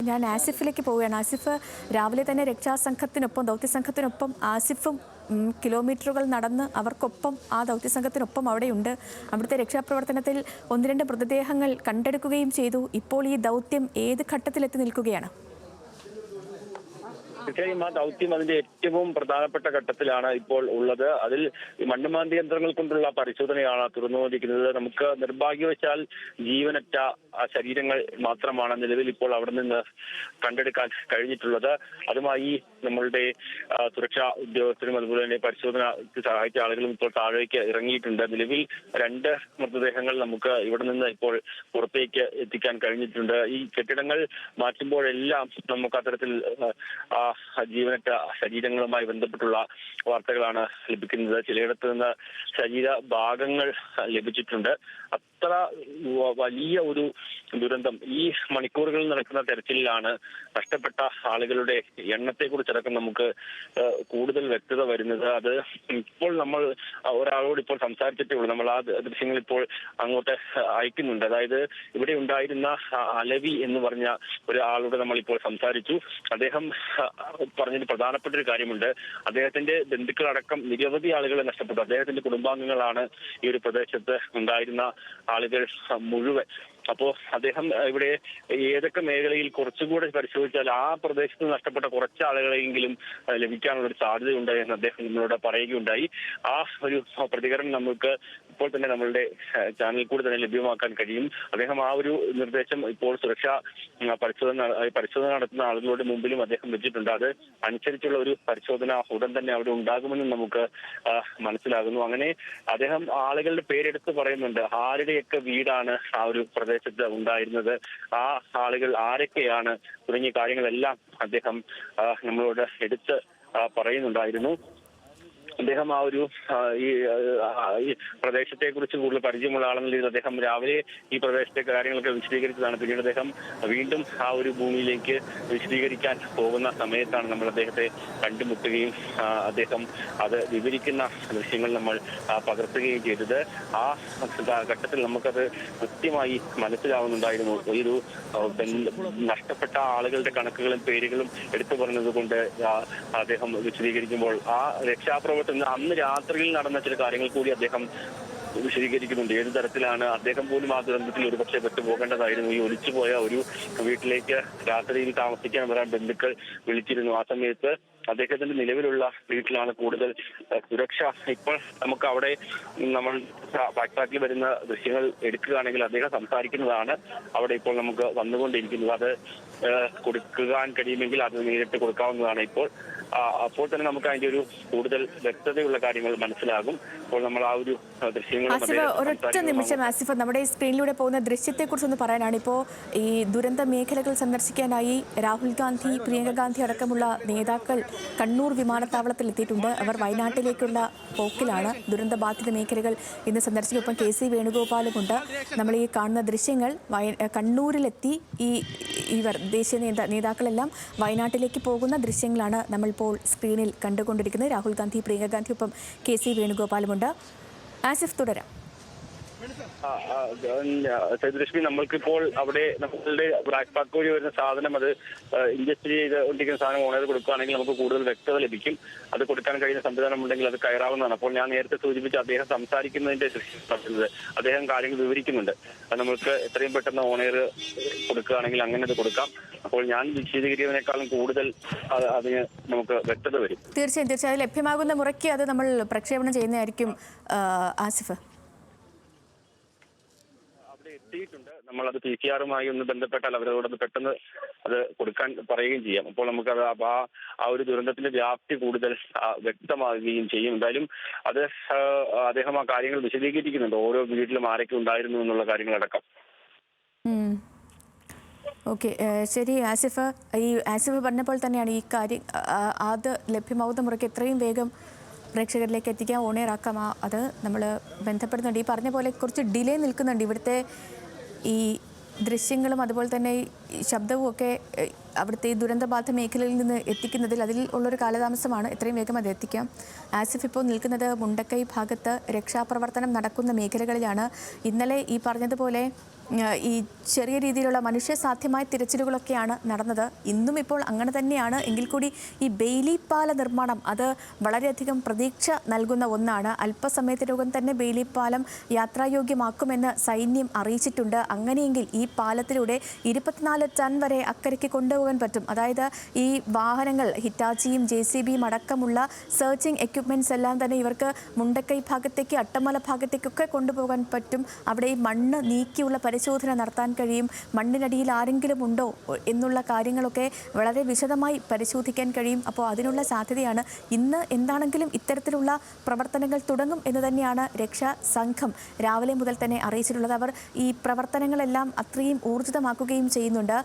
ഞാൻ ആസിഫിലേക്ക് പോവുകയാണ്. ആസിഫ്, രാവിലെ തന്നെ രക്ഷാസംഘത്തിനൊപ്പം ദൗത്യസംഘത്തിനൊപ്പം ആസിഫും കിലോമീറ്ററുകൾ നടന്ന് അവർക്കൊപ്പം ആ ദൗത്യസംഘത്തിനൊപ്പം അവിടെയുണ്ട്. അവിടുത്തെ രക്ഷാപ്രവർത്തനത്തിൽ 1-2 മൃതദേഹങ്ങൾ കണ്ടെടുക്കുകയും ചെയ്തു. ഇപ്പോൾ ഈ ദൗത്യം ഏത് ഘട്ടത്തിലെത്തി നിൽക്കുകയാണ്? തീർച്ചയായും ആ ദൗത്യം അതിന്റെ ഏറ്റവും പ്രധാനപ്പെട്ട ഘട്ടത്തിലാണ് ഇപ്പോൾ ഉള്ളത്. അതിൽ മണ്ണുമാന്തി യന്ത്രങ്ങൾ കൊണ്ടുള്ള പരിശോധനയാണ് തുറന്നുകൊണ്ടിരിക്കുന്നത്. നമുക്ക് നിർഭാഗ്യവശാൽ ജീവനറ്റ ശരീരങ്ങൾ മാത്രമാണ് നിലവിൽ ഇപ്പോൾ അവിടെ നിന്ന് കണ്ടെടുക്കാൻ കഴിഞ്ഞിട്ടുള്ളത്. അതുമായി നമ്മളുടെ സുരക്ഷാ ഉദ്യോഗസ്ഥരും അതുപോലെ തന്നെ പരിശോധനയ്ക്ക് സഹായിച്ച ആളുകളും ഇപ്പോൾ താഴേക്ക് ഇറങ്ങിയിട്ടുണ്ട്. നിലവിൽ 2 മൃതദേഹങ്ങൾ നമുക്ക് ഇവിടെ നിന്ന് ഇപ്പോൾ പുറത്തേക്ക് എത്തിക്കാൻ കഴിഞ്ഞിട്ടുണ്ട്. ഈ കെട്ടിടങ്ങൾ മാറ്റുമ്പോഴെല്ലാം നമുക്ക് അത്തരത്തിൽ ജീവനറ്റ ശരീരങ്ങളുമായി ബന്ധപ്പെട്ടുള്ള വാർത്തകളാണ് ലഭിക്കുന്നത്. ചിലയിടത്ത് നിന്ന് ശരീര ഭാഗങ്ങൾ ലഭിച്ചിട്ടുണ്ട്. അത്ര വലിയ ഒരു ദുരന്തം. ഈ മണിക്കൂറുകളിൽ നടക്കുന്ന തെരച്ചിലിലാണ് നഷ്ടപ്പെട്ട ആളുകളുടെ എണ്ണത്തെക്കുറിച്ചടക്കം നമുക്ക് കൂടുതൽ വ്യക്തത വരുന്നത്. അത് ഇപ്പോൾ നമ്മൾ ഒരാളോട് ഇപ്പോൾ സംസാരിച്ചിട്ടേ ഉള്ളൂ. നമ്മൾ ആ ദൃശ്യങ്ങൾ ഇപ്പോൾ അങ്ങോട്ട് അയക്കുന്നുണ്ട്. അതായത് ഇവിടെ ഉണ്ടായിരുന്ന അലവി എന്ന് പറഞ്ഞ ഒരാളോട് നമ്മൾ ഇപ്പോൾ സംസാരിച്ചു. അദ്ദേഹം പറഞ്ഞൊരു പ്രധാനപ്പെട്ട ഒരു കാര്യമുണ്ട്. അദ്ദേഹത്തിന്റെ ബന്ധുക്കളടക്കം നിരവധി ആളുകളെ നഷ്ടപ്പെട്ടു. അദ്ദേഹത്തിന്റെ കുടുംബാംഗങ്ങളാണ് ഈ ഒരു പ്രദേശത്ത് ഉണ്ടായിരുന്ന ആളുകൾ മുഴുവൻ. അപ്പോ അദ്ദേഹം ഇവിടെ ഏതൊക്കെ മേഖലയിൽ കുറച്ചുകൂടെ പരിശോധിച്ചാൽ ആ പ്രദേശത്ത് നഷ്ടപ്പെട്ട കുറച്ച് ആളുകളെങ്കിലും ലഭിക്കാനുള്ള ഒരു സാധ്യതയുണ്ട് എന്ന് അദ്ദേഹം നമ്മളോട് പറയുകയുണ്ടായി. ആ ഒരു പ്രതികരണം നമുക്ക് ഇപ്പോൾ തന്നെ നമ്മളുടെ ചാനലിൽ കൂടി തന്നെ ലഭ്യമാക്കാൻ കഴിയും. അദ്ദേഹം ആ ഒരു നിർദ്ദേശം ഇപ്പോൾ സുരക്ഷാ പരിശോധന നടത്തുന്ന ആളുകളുടെ മുമ്പിലും അദ്ദേഹം വെച്ചിട്ടുണ്ട്. അത് അനുസരിച്ചുള്ള ഒരു പരിശോധന ഉടൻ തന്നെ അവിടെ ഉണ്ടാകുമെന്നും നമുക്ക് മനസ്സിലാകുന്നു. അങ്ങനെ അദ്ദേഹം ആളുകളുടെ പേരെടുത്ത് പറയുന്നുണ്ട്. ആരുടെയൊക്കെ വീടാണ് ആ ഒരു പ്രദേശത്ത് ഉണ്ടായിരുന്നത്, ആ ആളുകൾ ആരൊക്കെയാണ് തുടങ്ങിയ കാര്യങ്ങളെല്ലാം അദ്ദേഹം നമ്മളോട് എടുത്ത് പറയുന്നുണ്ടായിരുന്നു. അദ്ദേഹം ആ ഒരു ഈ പ്രദേശത്തെ കുറിച്ച് കൂടുതൽ പരിചയമുള്ള ആളെന്ന രീതിയിൽ അദ്ദേഹം രാവിലെ ഈ പ്രദേശത്തെ കാര്യങ്ങളൊക്കെ വിശദീകരിച്ചതാണ്. പിന്നീട് അദ്ദേഹം വീണ്ടും ആ ഒരു ഭൂമിയിലേക്ക് വിശദീകരിക്കാൻ പോകുന്ന സമയത്താണ് നമ്മൾ അദ്ദേഹത്തെ കണ്ടുമുട്ടുകയും അദ്ദേഹം അത് വിവരിക്കുന്ന ദൃശ്യങ്ങൾ നമ്മൾ പകർത്തുകയും ചെയ്തത്. ആ ഘട്ടത്തിൽ നമുക്കത് കൃത്യമായി മനസ്സിലാവുന്നുണ്ടായിരുന്നു. ഒരു നഷ്ടപ്പെട്ട ആളുകളുടെ കണക്കുകളും പേരുകളും എടുത്തു പറഞ്ഞത് കൊണ്ട് അദ്ദേഹം വിശദീകരിക്കുമ്പോൾ ആ രക്ഷാപ്രവർത്തനം അന്ന് രാത്രിയിൽ നടന്ന ചില കാര്യങ്ങൾ കൂടി അദ്ദേഹം വിശദീകരിക്കുന്നുണ്ട്. ഏത് തരത്തിലാണ് അദ്ദേഹം പോലും ആ ദുരന്തത്തിൽ ഒരുപക്ഷെ പെട്ടുപോകേണ്ടതായിരുന്നു. ഈ ഒലിച്ചുപോയ ഒരു വീട്ടിലേക്ക് രാത്രിയിൽ താമസിക്കാൻ വരാൻ ബന്ധുക്കൾ വിളിച്ചിരുന്നു. ആ സമയത്ത് അദ്ദേഹത്തിന്റെ നിലവിലുള്ള വീട്ടിലാണ് കൂടുതൽ സുരക്ഷ. ഇപ്പോൾ നമുക്ക് അവിടെ നമ്മൾ ബാക്ക്പാക്കിൽ വരുന്ന ദൃശ്യങ്ങൾ എടുക്കുകയാണെങ്കിൽ അദ്ദേഹം സംസാരിക്കുന്നതാണ് അവിടെ ഇപ്പോൾ നമുക്ക് വന്നുകൊണ്ടിരിക്കുന്നത്. അത് കൊടുക്കാൻ കഴിയുമെങ്കിൽ അത് നേരിട്ട് കൊടുക്കാവുന്നതാണ്. അപ്പോൾ തന്നെ നമുക്ക് അതിന്റെ ഒരു കൂടുതൽ വ്യക്തതയുള്ള കാര്യങ്ങൾ മനസ്സിലാകും. ഇപ്പോൾ നമ്മൾ ആ ഒരു ദൃശ്യങ്ങൾ ഒരൊറ്റ നിമിഷം ആസിഫ്, നമ്മുടെ സ്ക്രീനിലൂടെ പോകുന്ന ദൃശ്യത്തെക്കുറിച്ച് ഒന്ന് പറയാനാണ്. ഇപ്പോൾ ഈ ദുരന്ത മേഖലകൾ സന്ദർശിക്കാനായി രാഹുൽ ഗാന്ധി, പ്രിയങ്ക ഗാന്ധി അടക്കമുള്ള നേതാക്കൾ കണ്ണൂർ വിമാനത്താവളത്തിൽ എത്തിയിട്ടുണ്ട്. അവർ വയനാട്ടിലേക്കുള്ള പോക്കിലാണ്. ദുരന്തബാധിത മേഖലകൾ ഇന്ന് സന്ദർശിക്കും. ഒപ്പം KC വേണുഗോപാലുമുണ്ട്. നമ്മൾ ഈ കാണുന്ന ദൃശ്യങ്ങൾ കണ്ണൂരിലെത്തി ഇവർ ദേശീയ നേതാക്കളെല്ലാം വയനാട്ടിലേക്ക് പോകുന്ന ദൃശ്യങ്ങളാണ് നമ്മളിപ്പോൾ സ്ക്രീനിൽ കണ്ടുകൊണ്ടിരിക്കുന്നത്. രാഹുൽ ഗാന്ധി, പ്രിയങ്ക ഗാന്ധി, ഒപ്പം KC വേണുഗോപാലുമുണ്ട്. ആസിഫ്, തുടരാം. സേതുലക്ഷ്മി, നമ്മൾക്കിപ്പോൾ അവിടെ നമ്മളുടെ ബ്ലാക്ക് പാക്ക് വഴി വരുന്ന സാധനം അത് ഇൻഡസ്ട്രി ചെയ്തുകൊണ്ടിരിക്കുന്ന സാധനം ഓണർ കൊടുക്കുകയാണെങ്കിൽ നമുക്ക് കൂടുതൽ വ്യക്തത ലഭിക്കും. അത് കൊടുക്കാൻ കഴിയുന്ന സംവിധാനം ഉണ്ടെങ്കിൽ അത് കയറാവുന്നതാണ്. അപ്പോൾ ഞാൻ നേരത്തെ സൂചിപ്പിച്ച അദ്ദേഹം സംസാരിക്കുന്നതിന്റെ ദൃശ്യം പറയുന്നത് അദ്ദേഹം കാര്യങ്ങൾ വിവരിക്കുന്നുണ്ട്. അത് നമുക്ക് എത്രയും പെട്ടെന്ന് ഓണർ കൊടുക്കുകയാണെങ്കിൽ അങ്ങനെ അത് കൊടുക്കാം. അപ്പോൾ ഞാൻ വിശദീകരിക്കുന്നതിനേക്കാളും കൂടുതൽ അതിന് നമുക്ക് വ്യക്തത വരും. തീർച്ചയായും അത് ലഭ്യമാകുന്ന മുറയ്ക്ക് അത് നമ്മൾ പ്രക്ഷേപണം ചെയ്യുന്നതായിരിക്കും. ആസിഫ്, എത്തിയിട്ടുണ്ട്. നമ്മൾ അത് PCR ഒന്ന് ബന്ധപ്പെട്ടാൽ അവരോട് പെട്ടെന്ന് അത് കൊടുക്കാൻ പറയുകയും ചെയ്യാം. അപ്പോൾ നമുക്കത് ആ ഒരു ദുരന്തത്തിന്റെ വ്യാപ്തി കൂടുതൽ വ്യക്തമാകുകയും ചെയ്യും. എന്തായാലും അത് അദ്ദേഹം ആ കാര്യങ്ങൾ വിശദീകരിക്കുന്നുണ്ട്. ഓരോ വീട്ടിലും ആരൊക്കെ ഉണ്ടായിരുന്നു എന്നുള്ള കാര്യങ്ങളടക്കം. ഓക്കെ, ശരി ആസിഫ്. ആസിഫ് പറഞ്ഞപ്പോൾ തന്നെയാണ് ഈ കാര്യം അത് ലഭ്യമാവുന്ന മുറയ്ക്ക് എത്രയും വേഗം പ്രേക്ഷകരിലേക്ക് എത്തിക്കാൻ ഓണേറാക്കാം. അത് നമ്മൾ ബന്ധപ്പെടുന്നുണ്ട്. ഈ പറഞ്ഞ പോലെ കുറച്ച് ഡിലേ നിൽക്കുന്നുണ്ട്. ഇവിടുത്തെ ഈ ദൃശ്യങ്ങളും അതുപോലെ തന്നെ ഈ ശബ്ദവും ഒക്കെ അവിടുത്തെ ഈ ദുരന്തബാധിത മേഖലയിൽ നിന്ന് എത്തിക്കുന്നതിൽ അതിൽ ഉള്ളൊരു കാലതാമസമാണ്. എത്രയും വേഗം അത് എത്തിക്കാം. ആസിഫ് ഇപ്പോൾ നിൽക്കുന്നത് മുണ്ടക്കൈ ഭാഗത്ത് രക്ഷാപ്രവർത്തനം നടക്കുന്ന മേഖലകളിലാണ്. ഇന്നലെ ഈ പറഞ്ഞതുപോലെ ഈ ചെറിയ രീതിയിലുള്ള മനുഷ്യസാധ്യമായ തിരച്ചിലുകളൊക്കെയാണ് നടന്നത്. ഇന്നും ഇപ്പോൾ അങ്ങനെ തന്നെയാണ്. എങ്കിൽ കൂടി ഈ ബെയിലി പാല നിർമ്മാണം അത് വളരെയധികം പ്രതീക്ഷ നൽകുന്ന ഒന്നാണ്. അല്പസമയത്തിനകം തന്നെ ബെയിലി പാലം യാത്രായോഗ്യമാക്കുമെന്ന് സൈന്യം അറിയിച്ചിട്ടുണ്ട്. അങ്ങനെയെങ്കിൽ ഈ പാലത്തിലൂടെ 24 ടൺ വരെ അക്കരയ്ക്ക് കൊണ്ടുപോകാൻ പറ്റും. അതായത് ഈ വാഹനങ്ങൾ ഹിറ്റാച്ചിയും JCBയും അടക്കമുള്ള സെർച്ചിങ് എക്യുപ്മെന്റ്സ് എല്ലാം തന്നെ ഇവർക്ക് മുണ്ടക്കൈ ഭാഗത്തേക്ക് അട്ടമല ഭാഗത്തേക്കൊക്കെ കൊണ്ടുപോകാൻ പറ്റും. അവിടെ ഈ മണ്ണ് നീക്കിയുള്ള പരിശോധന നടത്താൻ കഴിയും. മണ്ണിനടിയിൽ ആരെങ്കിലും ഉണ്ടോ എന്നുള്ള കാര്യങ്ങളൊക്കെ വളരെ വിശദമായി പരിശോധിക്കാൻ കഴിയും. അപ്പോൾ അതിനുള്ള സാധ്യതയാണ്. ഇന്ന് എന്താണെങ്കിലും ഇത്തരത്തിലുള്ള പ്രവർത്തനങ്ങൾ തുടങ്ങും എന്ന് തന്നെയാണ് രക്ഷാ സംഘം രാവിലെ മുതൽ തന്നെ അറിയിച്ചിട്ടുള്ളത്. അവർ ഈ പ്രവർത്തനങ്ങളെല്ലാം അത്രയും ഊർജിതമാക്കുകയും ചെയ്യുന്നുണ്ട്.